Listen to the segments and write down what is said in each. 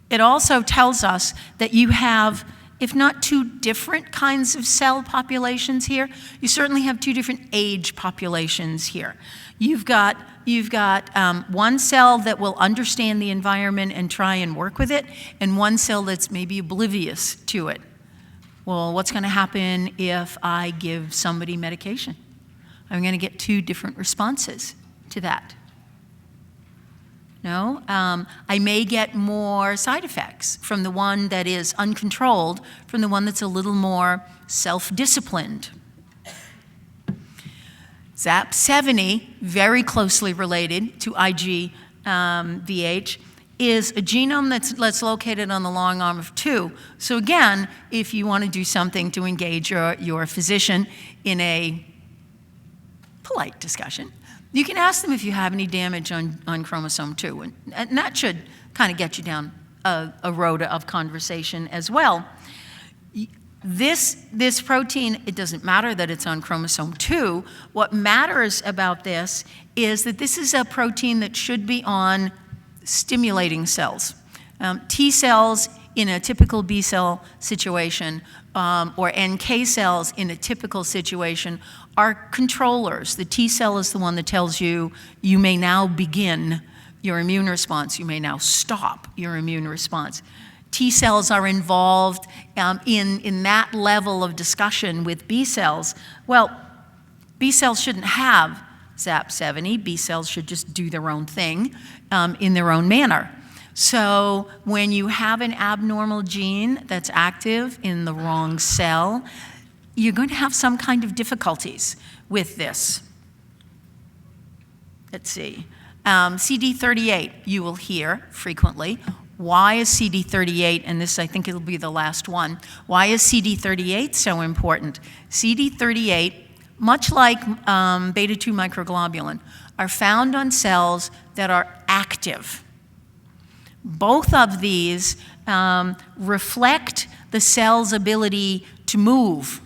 It also tells us that you have, if not two different kinds of cell populations here, you certainly have two different age populations here. You've got one cell that will understand the environment and try and work with it, and one cell that's maybe oblivious to it. Well, what's going to happen if I give somebody medication? I'm going to get two different responses to that. No, I may get more side effects from the one that is uncontrolled, from the one that's a little more self-disciplined. ZAP70, very closely related to IgVH, is a genome that's located on the long arm of 2. So again, if you want to do something to engage your physician in a polite discussion, you can ask them if you have any damage on chromosome 2, and that should kind of get you down a road of conversation as well. This protein, it doesn't matter that it's on chromosome 2. What matters about this is that this is a protein that should be on stimulating cells. T cells in a typical B cell situation, or NK cells in a typical situation, are controllers. The T cell is the one that tells you you may now begin your immune response. You may now stop your immune response. T cells are involved in that level of discussion with B cells. Well, B cells shouldn't have ZAP70. B cells should just do their own thing in their own manner. So when you have an abnormal gene that's active in the wrong cell, you're going to have some kind of difficulties with this. Let's see. CD38, you will hear frequently. Why is CD38, and this I think it'll be the last one, why is CD38 so important? CD38, much like beta-2 microglobulin, are found on cells that are active. Both of these reflect the cell's ability to move.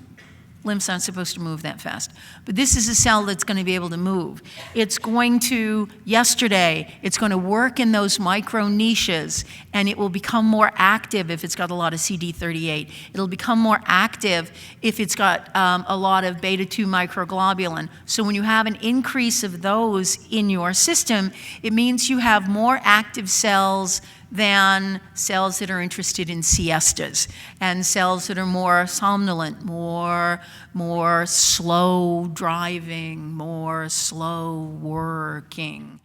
Lymphs aren't supposed to move that fast. But this is a cell that's going to be able to move. It's going to, it's going to work in those micro niches, and it will become more active if it's got a lot of CD38. It'll become more active if it's got a lot of beta-2 microglobulin. So when you have an increase of those in your system, it means you have more active cells than cells that are interested in siestas, and cells that are more somnolent, more slow driving, more slow working.